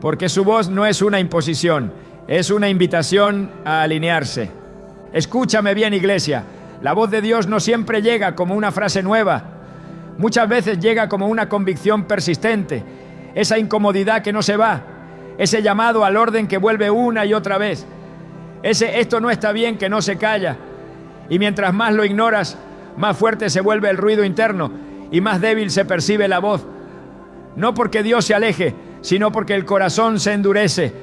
Speaker 1: porque su voz no es una imposición, es una invitación a alinearse. Escúchame bien, iglesia, la voz de Dios no siempre llega como una frase nueva, muchas veces llega como una convicción persistente, esa incomodidad que no se va, ese llamado al orden que vuelve una y otra vez, ese esto no está bien que no se calla. Y mientras más lo ignoras, más fuerte se vuelve el ruido interno y más débil se percibe la voz. No porque Dios se aleje, sino porque el corazón se endurece.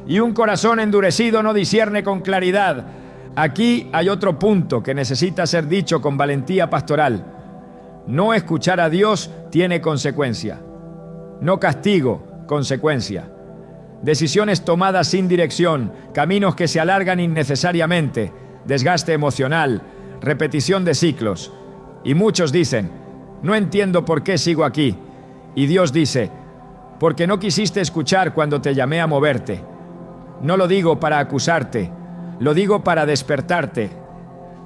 Speaker 1: Y un corazón endurecido no discierne con claridad. Aquí hay otro punto que necesita ser dicho con valentía pastoral. No escuchar a Dios tiene consecuencia. No castigo, consecuencia. Decisiones tomadas sin dirección, caminos que se alargan innecesariamente, desgaste emocional, repetición de ciclos. Y muchos dicen, no entiendo por qué sigo aquí. Y Dios dice, porque no quisiste escuchar cuando te llamé a moverte. No lo digo para acusarte, lo digo para despertarte,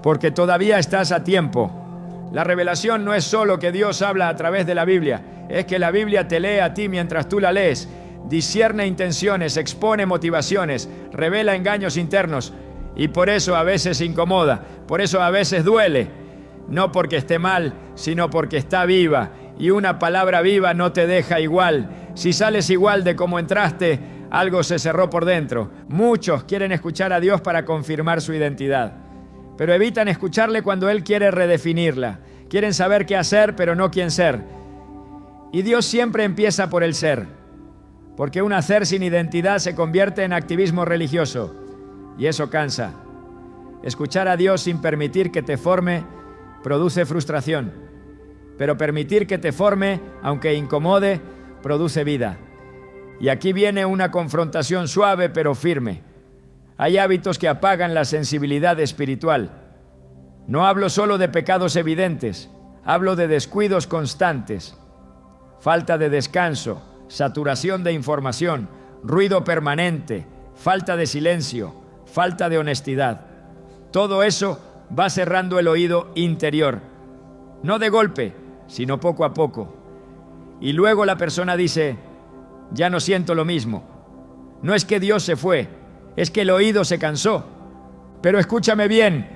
Speaker 1: porque todavía estás a tiempo. La revelación no es solo que Dios habla a través de la Biblia, es que la Biblia te lee a ti mientras tú la lees, discierne intenciones, expone motivaciones, revela engaños internos. Y por eso a veces incomoda, por eso a veces duele, no porque esté mal, sino porque está viva. Y una palabra viva no te deja igual. Si sales igual de como entraste, algo se cerró por dentro. Muchos quieren escuchar a Dios para confirmar su identidad, pero evitan escucharle cuando Él quiere redefinirla. Quieren saber qué hacer, pero no quién ser. Y Dios siempre empieza por el ser, porque un hacer sin identidad se convierte en activismo religioso. Y eso cansa. Escuchar a Dios sin permitir que te forme produce frustración. Pero permitir que te forme, aunque incomode, produce vida. Y aquí viene una confrontación suave pero firme. Hay hábitos que apagan la sensibilidad espiritual. No hablo solo de pecados evidentes, hablo de descuidos constantes. Falta de descanso, saturación de información, ruido permanente, falta de silencio, falta de honestidad. Todo eso va cerrando el oído interior. No de golpe, sino poco a poco. Y luego la persona dice, ya no siento lo mismo. No es que Dios se fue, es que el oído se cansó. Pero escúchame bien,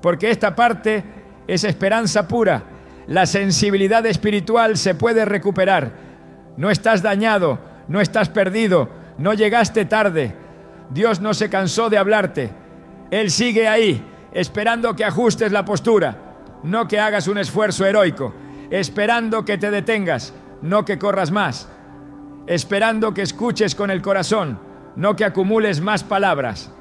Speaker 1: porque esta parte es esperanza pura. La sensibilidad espiritual se puede recuperar. No estás dañado, no estás perdido, no llegaste tarde. Dios no se cansó de hablarte. Él sigue ahí, esperando que ajustes la postura, no que hagas un esfuerzo heroico, esperando que te detengas, no que corras más, esperando que escuches con el corazón, no que acumules más palabras.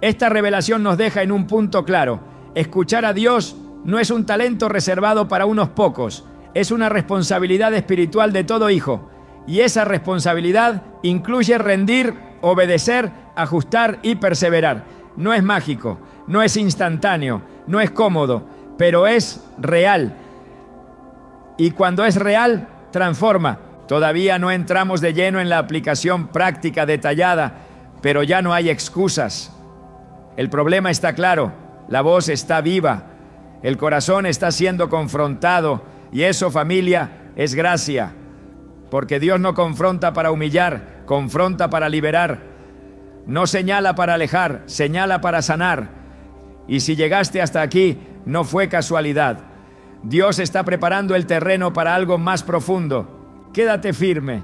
Speaker 1: Esta revelación nos deja en un punto claro. Escuchar a Dios no es un talento reservado para unos pocos, es una responsabilidad espiritual de todo hijo. Y esa responsabilidad incluye rendir, obedecer, ajustar y perseverar. No es mágico, no es instantáneo, no es cómodo, pero es real. Y cuando es real, transforma. Todavía no entramos de lleno en la aplicación práctica detallada, pero ya no hay excusas. El problema está claro. La voz está viva, el corazón está siendo confrontado, y eso, familia, es gracia, porque Dios no confronta para humillar, confronta para liberar. No señala para alejar, señala para sanar. Y si llegaste hasta aquí, no fue casualidad. Dios está preparando el terreno para algo más profundo. Quédate firme.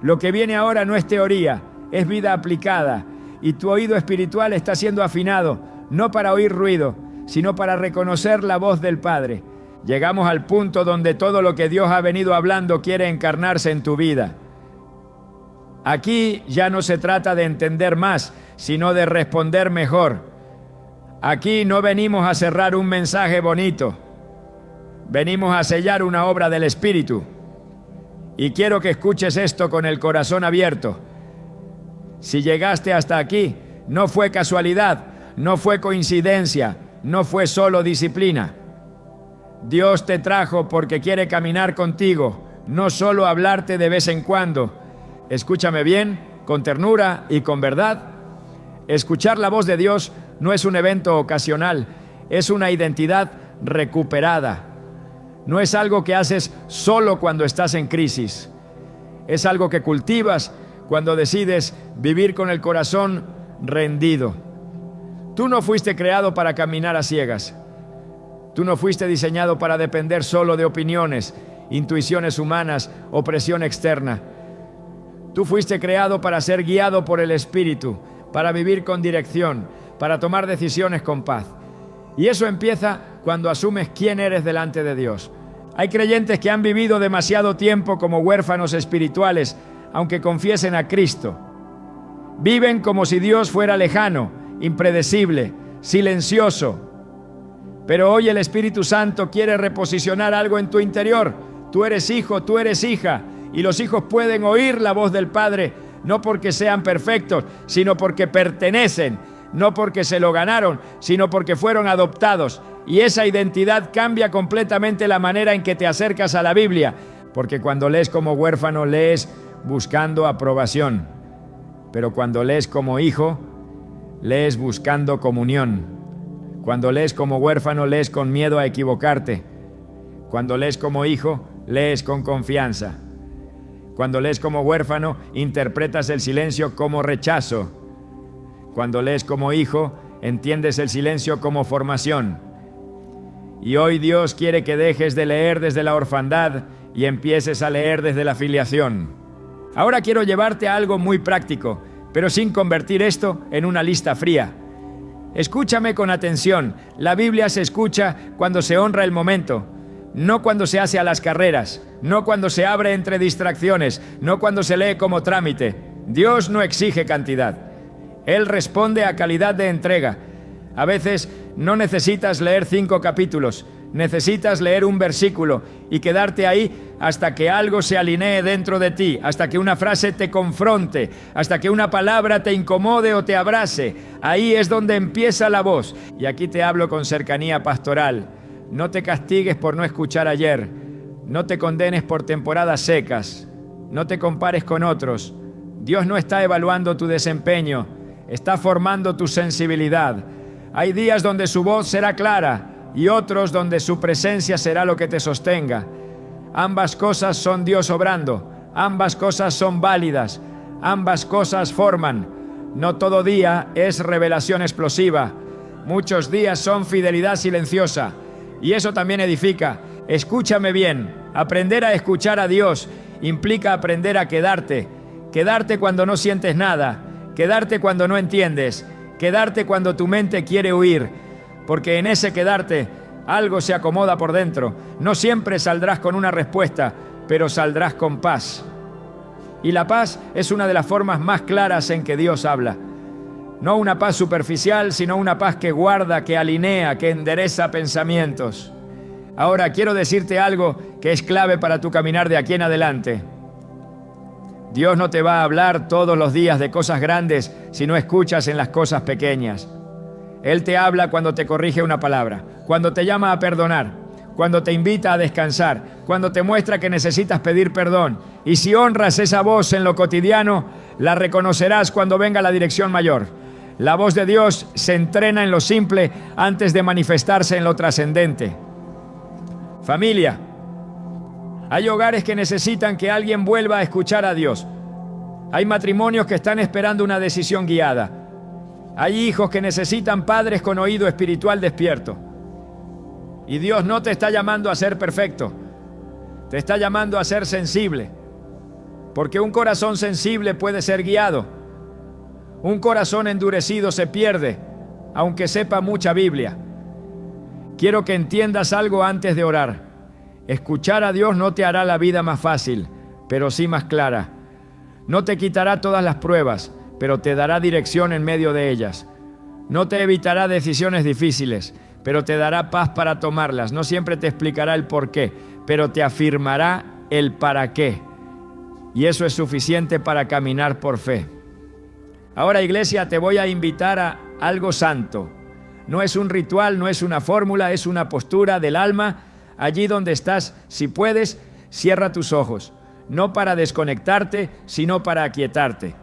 Speaker 1: Lo que viene ahora no es teoría, es vida aplicada. Y tu oído espiritual está siendo afinado, no para oír ruido, sino para reconocer la voz del Padre. Llegamos al punto donde todo lo que Dios ha venido hablando quiere encarnarse en tu vida. Aquí ya no se trata de entender más, sino de responder mejor. Aquí no venimos a cerrar un mensaje bonito. Venimos a sellar una obra del Espíritu. Y quiero que escuches esto con el corazón abierto. Si llegaste hasta aquí, no fue casualidad, no fue coincidencia, no fue solo disciplina. Dios te trajo porque quiere caminar contigo, no solo hablarte de vez en cuando. Escúchame bien, con ternura y con verdad. Escuchar la voz de Dios no es un evento ocasional, es una identidad recuperada. No es algo que haces solo cuando estás en crisis. Es algo que cultivas cuando decides vivir con el corazón rendido. Tú no fuiste creado para caminar a ciegas. Tú no fuiste diseñado para depender solo de opiniones, intuiciones humanas o presión externa. Tú fuiste creado para ser guiado por el Espíritu, para vivir con dirección, para tomar decisiones con paz. Y eso empieza cuando asumes quién eres delante de Dios. Hay creyentes que han vivido demasiado tiempo como huérfanos espirituales, aunque confiesen a Cristo. Viven como si Dios fuera lejano, impredecible, silencioso. Pero hoy el Espíritu Santo quiere reposicionar algo en tu interior. Tú eres hijo, tú eres hija, y los hijos pueden oír la voz del Padre, no porque sean perfectos, sino porque pertenecen, no porque se lo ganaron, sino porque fueron adoptados. Y esa identidad cambia completamente la manera en que te acercas a la Biblia, porque cuando lees como huérfano, lees buscando aprobación. Pero cuando lees como hijo, lees buscando comunión. Cuando lees como huérfano, lees con miedo a equivocarte. Cuando lees como hijo, lees con confianza. Cuando lees como huérfano, interpretas el silencio como rechazo. Cuando lees como hijo, entiendes el silencio como formación. Y hoy Dios quiere que dejes de leer desde la orfandad y empieces a leer desde la filiación. Ahora quiero llevarte a algo muy práctico, pero sin convertir esto en una lista fría. Escúchame con atención. La Biblia se escucha cuando se honra el momento, no cuando se hace a las carreras, no cuando se abre entre distracciones, no cuando se lee como trámite. Dios no exige cantidad. Él responde a calidad de entrega. A veces no necesitas leer 5 capítulos, necesitas leer un versículo y quedarte ahí hasta que algo se alinee dentro de ti, hasta que una frase te confronte, hasta que una palabra te incomode o te abrace. Ahí es donde empieza la voz. Y aquí te hablo con cercanía pastoral. No te castigues por no escuchar ayer. No te condenes por temporadas secas. No te compares con otros. Dios no está evaluando tu desempeño, está formando tu sensibilidad. Hay días donde su voz será clara y otros donde su presencia será lo que te sostenga. Ambas cosas son Dios obrando, ambas cosas son válidas, ambas cosas forman. No todo día es revelación explosiva, muchos días son fidelidad silenciosa, y eso también edifica. Escúchame bien, aprender a escuchar a Dios implica aprender a quedarte cuando no sientes nada, quedarte cuando no entiendes, quedarte cuando tu mente quiere huir, porque en ese quedarte algo se acomoda por dentro. No siempre saldrás con una respuesta, pero saldrás con paz. Y la paz es una de las formas más claras en que Dios habla. No una paz superficial, sino una paz que guarda, que alinea, que endereza pensamientos. Ahora quiero decirte algo que es clave para tu caminar de aquí en adelante. Dios no te va a hablar todos los días de cosas grandes si no escuchas en las cosas pequeñas. Él te habla cuando te corrige una palabra, cuando te llama a perdonar, cuando te invita a descansar, cuando te muestra que necesitas pedir perdón. Y si honras esa voz en lo cotidiano, la reconocerás cuando venga la dirección mayor. La voz de Dios se entrena en lo simple antes de manifestarse en lo trascendente. Familia, hay hogares que necesitan que alguien vuelva a escuchar a Dios. Hay matrimonios que están esperando una decisión guiada. Hay hijos que necesitan padres con oído espiritual despierto. Y Dios no te está llamando a ser perfecto, te está llamando a ser sensible, porque un corazón sensible puede ser guiado. Un corazón endurecido se pierde, aunque sepa mucha Biblia. Quiero que entiendas algo antes de orar. Escuchar a Dios no te hará la vida más fácil, pero sí más clara. No te quitará todas las pruebas, pero te dará dirección en medio de ellas. No te evitará decisiones difíciles, pero te dará paz para tomarlas. No siempre te explicará el por qué, pero te afirmará el para qué. Y eso es suficiente para caminar por fe. Ahora, iglesia, te voy a invitar a algo santo. No es un ritual, no es una fórmula, es una postura del alma. Allí donde estás, si puedes, cierra tus ojos. No para desconectarte, sino para aquietarte.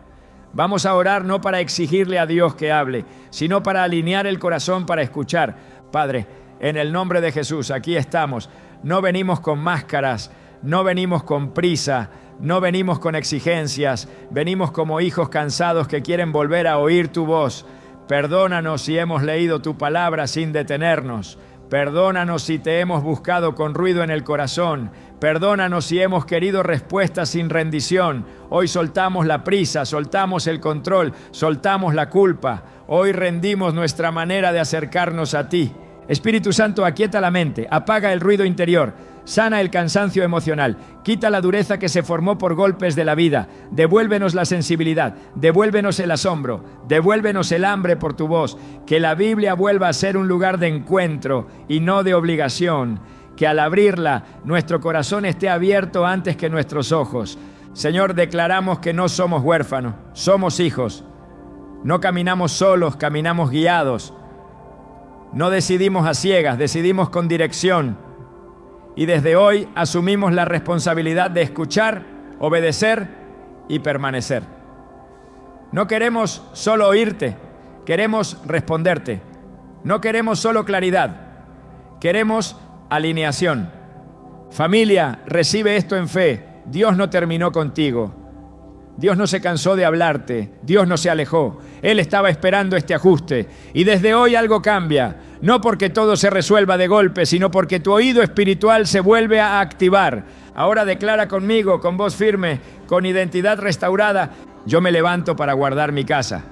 Speaker 1: Vamos a orar no para exigirle a Dios que hable, sino para alinear el corazón para escuchar. Padre, en el nombre de Jesús, aquí estamos. No venimos con máscaras, no venimos con prisa, no venimos con exigencias. Venimos como hijos cansados que quieren volver a oír tu voz. Perdónanos si hemos leído tu palabra sin detenernos. Perdónanos si te hemos buscado con ruido en el corazón. Perdónanos si hemos querido respuestas sin rendición. Hoy soltamos la prisa, soltamos el control, soltamos la culpa. Hoy rendimos nuestra manera de acercarnos a ti. Espíritu Santo, aquieta la mente, apaga el ruido interior, sana el cansancio emocional, quita la dureza que se formó por golpes de la vida, devuélvenos la sensibilidad, devuélvenos el asombro, devuélvenos el hambre por tu voz, que la Biblia vuelva a ser un lugar de encuentro y no de obligación, que al abrirla nuestro corazón esté abierto antes que nuestros ojos. Señor, declaramos que no somos huérfanos, somos hijos, no caminamos solos, caminamos guiados. No decidimos a ciegas, decidimos con dirección. Y desde hoy asumimos la responsabilidad de escuchar, obedecer y permanecer. No queremos solo oírte, queremos responderte. No queremos solo claridad, queremos alineación. Familia, recibe esto en fe. Dios no terminó contigo. Dios no se cansó de hablarte, Dios no se alejó. Él estaba esperando este ajuste. Y desde hoy algo cambia. No porque todo se resuelva de golpe, sino porque tu oído espiritual se vuelve a activar. Ahora declara conmigo, con voz firme, con identidad restaurada: yo me levanto para guardar mi casa.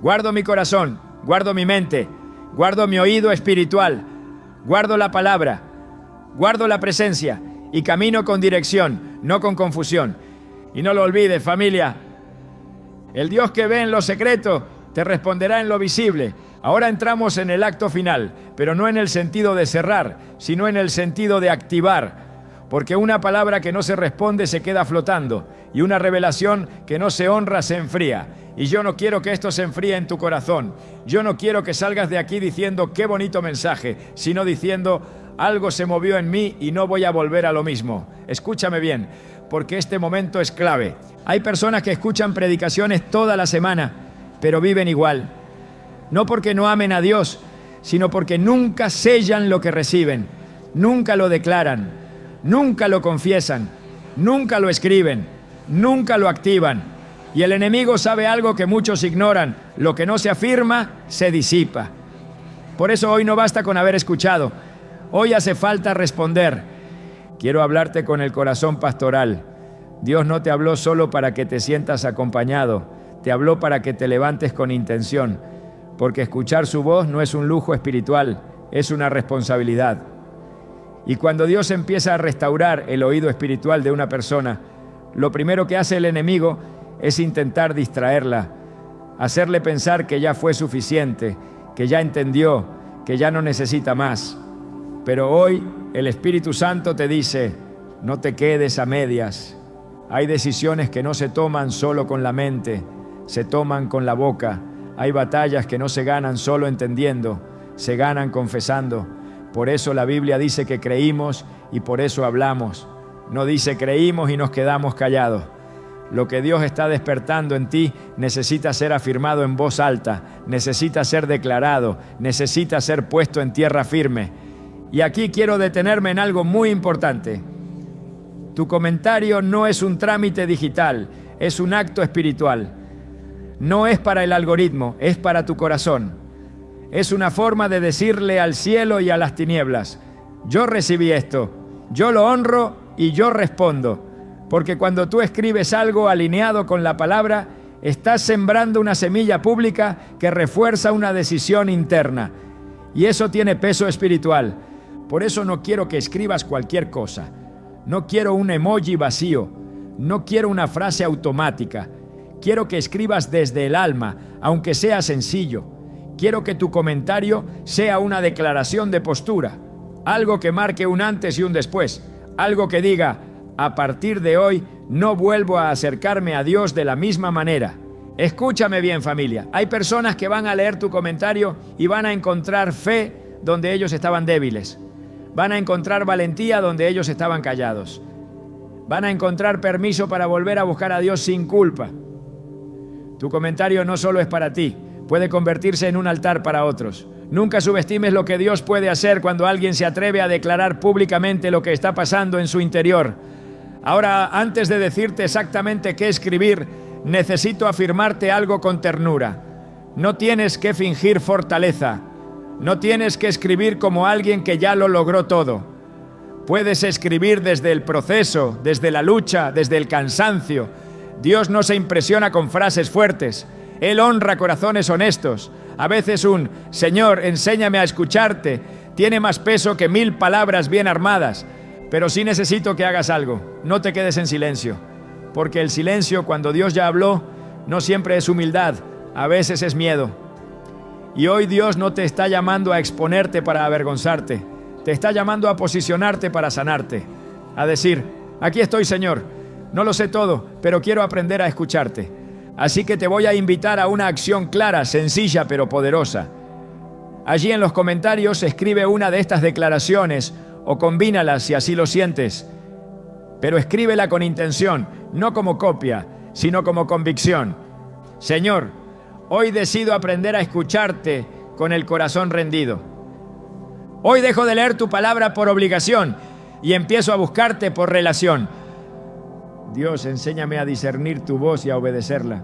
Speaker 1: Guardo mi corazón, guardo mi mente, guardo mi oído espiritual, guardo la palabra, guardo la presencia y camino con dirección, no con confusión. Y no lo olvides, familia, el Dios que ve en lo secreto te responderá en lo visible. Ahora entramos en el acto final, pero no en el sentido de cerrar, sino en el sentido de activar. Porque una palabra que no se responde se queda flotando, y una revelación que no se honra se enfría. Y yo no quiero que esto se enfríe en tu corazón. Yo no quiero que salgas de aquí diciendo qué bonito mensaje, sino diciendo algo se movió en mí y no voy a volver a lo mismo. Escúchame bien, porque este momento es clave. Hay personas que escuchan predicaciones toda la semana, pero viven igual. No porque no amen a Dios, sino porque nunca sellan lo que reciben, nunca lo declaran, nunca lo confiesan, nunca lo escriben, nunca lo activan. Y el enemigo sabe algo que muchos ignoran: lo que no se afirma, se disipa. Por eso hoy no basta con haber escuchado, hoy hace falta responder. Quiero hablarte con el corazón pastoral. Dios no te habló solo para que te sientas acompañado, te habló para que te levantes con intención, porque escuchar su voz no es un lujo espiritual, es una responsabilidad. Y cuando Dios empieza a restaurar el oído espiritual de una persona, lo primero que hace el enemigo es intentar distraerla, hacerle pensar que ya fue suficiente, que ya entendió, que ya no necesita más. Pero hoy el Espíritu Santo te dice: no te quedes a medias. Hay decisiones que no se toman solo con la mente, se toman con la boca. Hay batallas que no se ganan solo entendiendo, se ganan confesando. Por eso la Biblia dice que creímos y por eso hablamos. No dice creímos y nos quedamos callados. Lo que Dios está despertando en ti necesita ser afirmado en voz alta, necesita ser declarado, necesita ser puesto en tierra firme. Y aquí quiero detenerme en algo muy importante. Tu comentario no es un trámite digital, es un acto espiritual. No es para el algoritmo, es para tu corazón. Es una forma de decirle al cielo y a las tinieblas: yo recibí esto, yo lo honro y yo respondo. Porque cuando tú escribes algo alineado con la palabra, estás sembrando una semilla pública que refuerza una decisión interna. Y eso tiene peso espiritual. Por eso no quiero que escribas cualquier cosa. No quiero un emoji vacío. No quiero una frase automática. Quiero que escribas desde el alma, aunque sea sencillo. Quiero que tu comentario sea una declaración de postura. Algo que marque un antes y un después. Algo que diga: a partir de hoy no vuelvo a acercarme a Dios de la misma manera. Escúchame bien, familia. Hay personas que van a leer tu comentario y van a encontrar fe donde ellos estaban débiles. Van a encontrar valentía donde ellos estaban callados. Van a encontrar permiso para volver a buscar a Dios sin culpa. Tu comentario no solo es para ti, puede convertirse en un altar para otros. Nunca subestimes lo que Dios puede hacer cuando alguien se atreve a declarar públicamente lo que está pasando en su interior. Ahora, antes de decirte exactamente qué escribir, necesito afirmarte algo con ternura. No tienes que fingir fortaleza. No tienes que escribir como alguien que ya lo logró todo. Puedes escribir desde el proceso, desde la lucha, desde el cansancio. Dios no se impresiona con frases fuertes. Él honra corazones honestos. A veces un «Señor, enséñame a escucharte» tiene más peso que 1000 palabras bien armadas. Pero sí necesito que hagas algo. No te quedes en silencio. Porque el silencio, cuando Dios ya habló, no siempre es humildad. A veces es miedo. Y hoy Dios no te está llamando a exponerte para avergonzarte. Te está llamando a posicionarte para sanarte. A decir: aquí estoy, Señor. No lo sé todo, pero quiero aprender a escucharte. Así que te voy a invitar a una acción clara, sencilla, pero poderosa. Allí en los comentarios escribe una de estas declaraciones o combínalas si así lo sientes. Pero escríbela con intención, no como copia, sino como convicción. Señor, hoy decido aprender a escucharte con el corazón rendido. Hoy dejo de leer tu palabra por obligación y empiezo a buscarte por relación. Dios, enséñame a discernir tu voz y a obedecerla.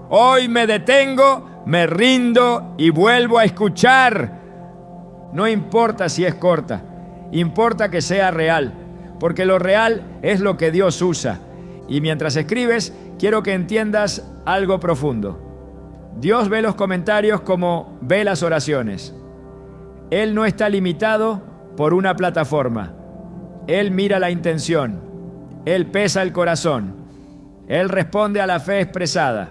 Speaker 1: Hoy me detengo, me rindo y vuelvo a escuchar. No importa si es corta, importa que sea real, porque lo real es lo que Dios usa. Y mientras escribes, quiero que entiendas algo profundo. Dios ve los comentarios como ve las oraciones. Él no está limitado por una plataforma. Él mira la intención. Él pesa el corazón. Él responde a la fe expresada,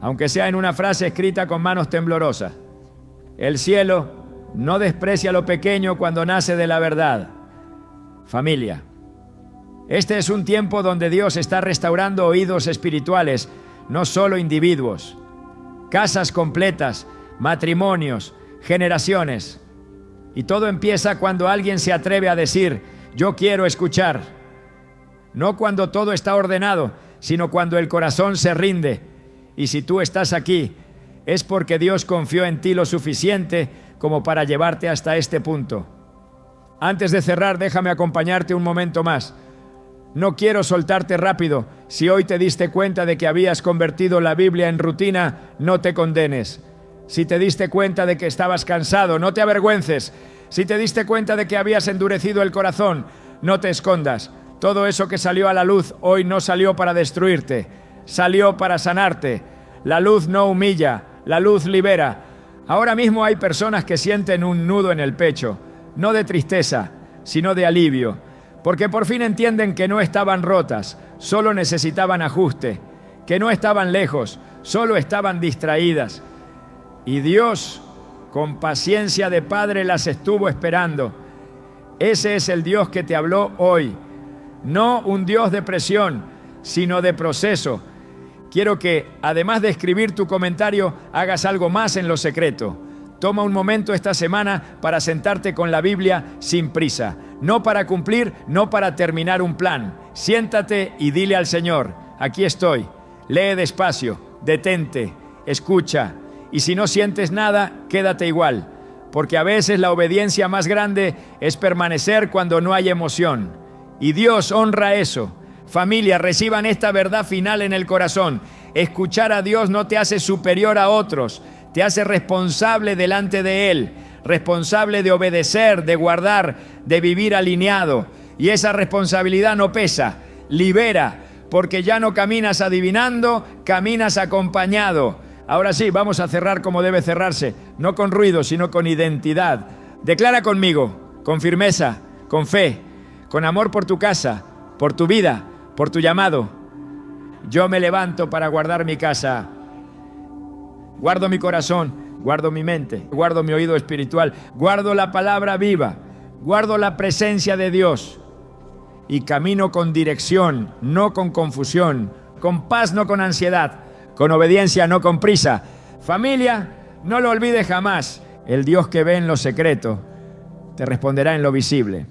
Speaker 1: aunque sea en una frase escrita con manos temblorosas. El cielo no desprecia lo pequeño cuando nace de la verdad. Familia, este es un tiempo donde Dios está restaurando oídos espirituales, no solo individuos. Casas completas, matrimonios, generaciones. Y todo empieza cuando alguien se atreve a decir: yo quiero escuchar. No cuando todo está ordenado, sino cuando el corazón se rinde. Y si tú estás aquí, es porque Dios confió en ti lo suficiente como para llevarte hasta este punto. Antes de cerrar, déjame acompañarte un momento más. No quiero soltarte rápido. Si hoy te diste cuenta de que habías convertido la Biblia en rutina, no te condenes. Si te diste cuenta de que estabas cansado, no te avergüences. Si te diste cuenta de que habías endurecido el corazón, no te escondas. Todo eso que salió a la luz hoy no salió para destruirte, salió para sanarte. La luz no humilla, la luz libera. Ahora mismo hay personas que sienten un nudo en el pecho, no de tristeza, sino de alivio, porque por fin entienden que no estaban rotas, solo necesitaban ajuste, que no estaban lejos, solo estaban distraídas. Y Dios, con paciencia de Padre, las estuvo esperando. Ese es el Dios que te habló hoy. No un Dios de presión, sino de proceso. Quiero que, además de escribir tu comentario, hagas algo más en lo secreto. Toma un momento esta semana para sentarte con la Biblia sin prisa. No para cumplir, no para terminar un plan. Siéntate y dile al Señor: aquí estoy. Lee despacio, detente, escucha. Y si no sientes nada, quédate igual. Porque a veces la obediencia más grande es permanecer cuando no hay emoción. Y Dios honra eso. Familia, reciban esta verdad final en el corazón. Escuchar a Dios no te hace superior a otros, te hace responsable delante de Él, responsable de obedecer, de guardar, de vivir alineado. Y esa responsabilidad no pesa, libera, porque ya no caminas adivinando, caminas acompañado. Ahora sí, vamos a cerrar como debe cerrarse, no con ruido, sino con identidad. Declara conmigo, con firmeza, con fe, con amor por tu casa, por tu vida, por tu llamado. Yo me levanto para guardar mi casa. Guardo mi corazón, guardo mi mente, guardo mi oído espiritual, guardo la palabra viva, guardo la presencia de Dios y camino con dirección, no con confusión, con paz, no con ansiedad, con obediencia, no con prisa. Familia, no lo olvides jamás. El Dios que ve en lo secreto te responderá en lo visible.